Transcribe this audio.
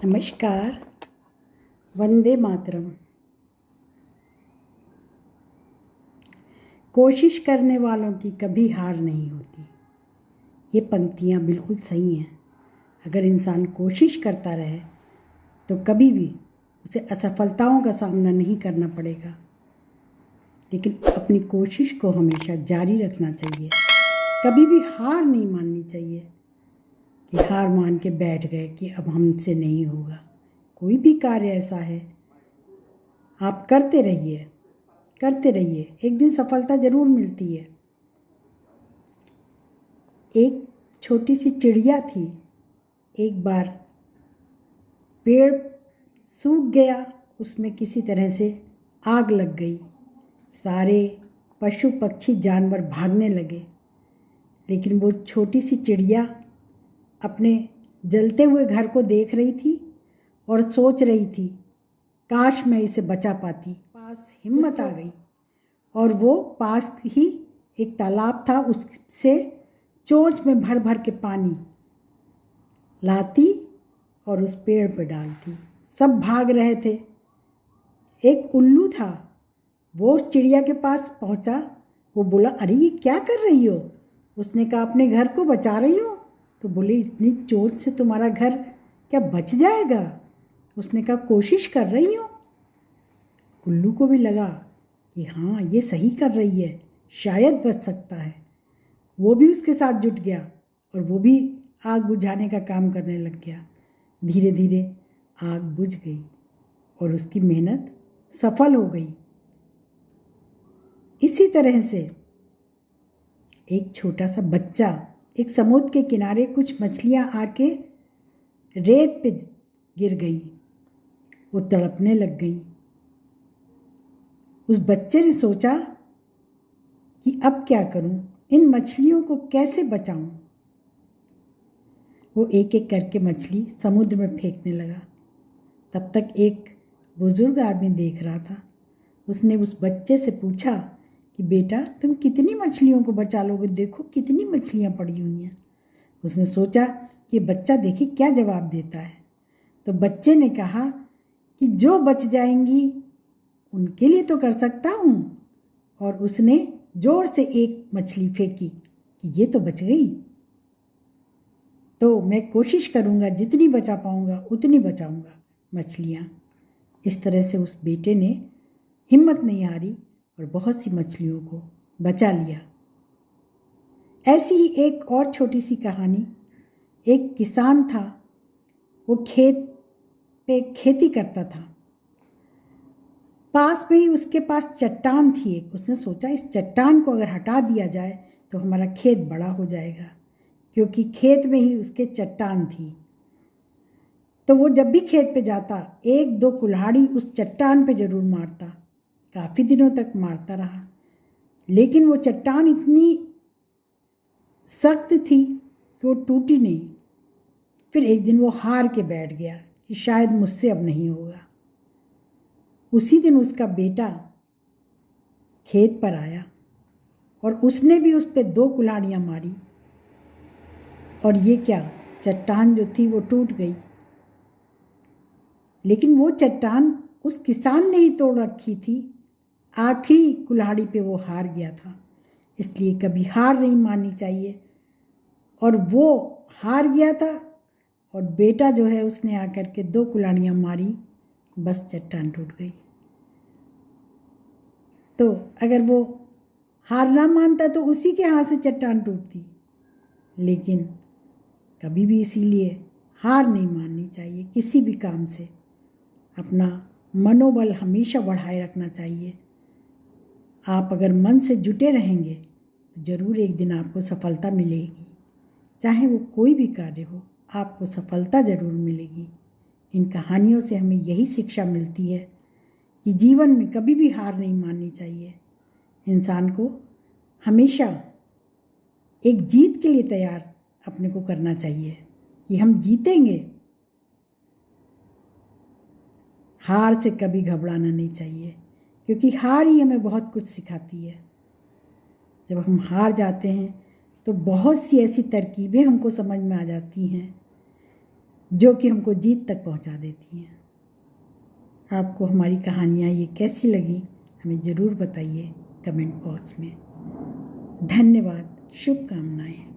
नमस्कार। वंदे मातरम। कोशिश करने वालों की कभी हार नहीं होती। ये पंक्तियाँ बिल्कुल सही हैं। अगर इंसान कोशिश करता रहे तो कभी भी उसे असफलताओं का सामना नहीं करना पड़ेगा, लेकिन अपनी कोशिश को हमेशा जारी रखना चाहिए। कभी भी हार नहीं माननी चाहिए कि हार मान के बैठ गए कि अब हमसे नहीं होगा। कोई भी कार्य ऐसा है, आप करते रहिए, एक दिन सफलता ज़रूर मिलती है। एक छोटी सी चिड़िया थी। एक बार पेड़ सूख गया, उसमें किसी तरह से आग लग गई। सारे पशु पक्षी जानवर भागने लगे, लेकिन वो छोटी सी चिड़िया अपने जलते हुए घर को देख रही थी और सोच रही थी, काश मैं इसे बचा पाती। पास हिम्मत आ गई और वो पास ही एक तालाब था, उससे चोंच में भर भर के पानी लाती और उस पेड़ पर डालती। सब भाग रहे थे। एक उल्लू था, वो उस चिड़िया के पास पहुंचा। वो बोला, अरे ये क्या कर रही हो? उसने कहा, अपने घर को बचा रही हो। तो बोले, इतनी चोट से तुम्हारा घर क्या बच जाएगा? उसने कहा, कोशिश कर रही हूँ। उल्लू को भी लगा कि हाँ, ये सही कर रही है, शायद बच सकता है। वो भी उसके साथ जुट गया और वो भी आग बुझाने का काम करने लग गया। धीरे धीरे आग बुझ गई और उसकी मेहनत सफल हो गई। इसी तरह से एक छोटा सा बच्चा, एक समुद्र के किनारे कुछ मछलियाँ आके रेत पे गिर गई। वो तड़पने लग गई। उस बच्चे ने सोचा कि अब क्या करूं, इन मछलियों को कैसे बचाऊं। वो एक एक करके मछली समुद्र में फेंकने लगा। तब तक एक बुजुर्ग आदमी देख रहा था। उसने उस बच्चे से पूछा कि बेटा, तुम कितनी मछलियों को बचा लोगे? देखो कितनी मछलियाँ पड़ी हुई हैं। उसने सोचा कि बच्चा देखे क्या जवाब देता है। तो बच्चे ने कहा कि जो बच जाएंगी उनके लिए तो कर सकता हूँ। और उसने जोर से एक मछली फेंकी कि ये तो बच गई, तो मैं कोशिश करूँगा, जितनी बचा पाऊँगा उतनी बचाऊँगा मछलियाँ। इस तरह से उस बेटे ने हिम्मत नहीं हारी और बहुत सी मछलियों को बचा लिया। ऐसी ही एक और छोटी सी कहानी। एक किसान था, वो खेत पे खेती करता था। पास में ही उसके पास चट्टान थी एक। उसने सोचा, इस चट्टान को अगर हटा दिया जाए तो हमारा खेत बड़ा हो जाएगा, क्योंकि खेत में ही उसके चट्टान थी। तो वो जब भी खेत पे जाता, एक दो कुल्हाड़ी उस चट्टान पे ज़रूर मारता। काफ़ी दिनों तक मारता रहा, लेकिन वो चट्टान इतनी सख्त थी कि वो टूटी नहीं। फिर एक दिन वो हार के बैठ गया कि शायद मुझसे अब नहीं होगा। उसी दिन उसका बेटा खेत पर आया और उसने भी उस पर 2 कुल्हाड़ियाँ मारी, और ये क्या, चट्टान जो थी वो टूट गई। लेकिन वो चट्टान उस किसान ने ही तोड़ रखी थी। आखिरी कुल्हाड़ी पे वो हार गया था। इसलिए कभी हार नहीं माननी चाहिए। और वो हार गया था और बेटा जो है उसने आकर के 2 कुल्हाड़ियाँ मारी, बस चट्टान टूट गई। तो अगर वो हार ना मानता तो उसी के हाथ से चट्टान टूटती। लेकिन कभी भी इसीलिए हार नहीं माननी चाहिए। किसी भी काम से अपना मनोबल हमेशा बढ़ाए रखना चाहिए। आप अगर मन से जुटे रहेंगे तो ज़रूर एक दिन आपको सफलता मिलेगी। चाहे वो कोई भी कार्य हो, आपको सफलता ज़रूर मिलेगी। इन कहानियों से हमें यही शिक्षा मिलती है कि जीवन में कभी भी हार नहीं माननी चाहिए। इंसान को हमेशा एक जीत के लिए तैयार अपने को करना चाहिए कि हम जीतेंगे। हार से कभी घबराना नहीं चाहिए, क्योंकि हार ही हमें बहुत कुछ सिखाती है। जब हम हार जाते हैं तो बहुत सी ऐसी तरकीबें हमको समझ में आ जाती हैं जो कि हमको जीत तक पहुंचा देती हैं। आपको हमारी कहानियाँ ये कैसी लगी हमें ज़रूर बताइए कमेंट बॉक्स में। धन्यवाद, शुभकामनाएं।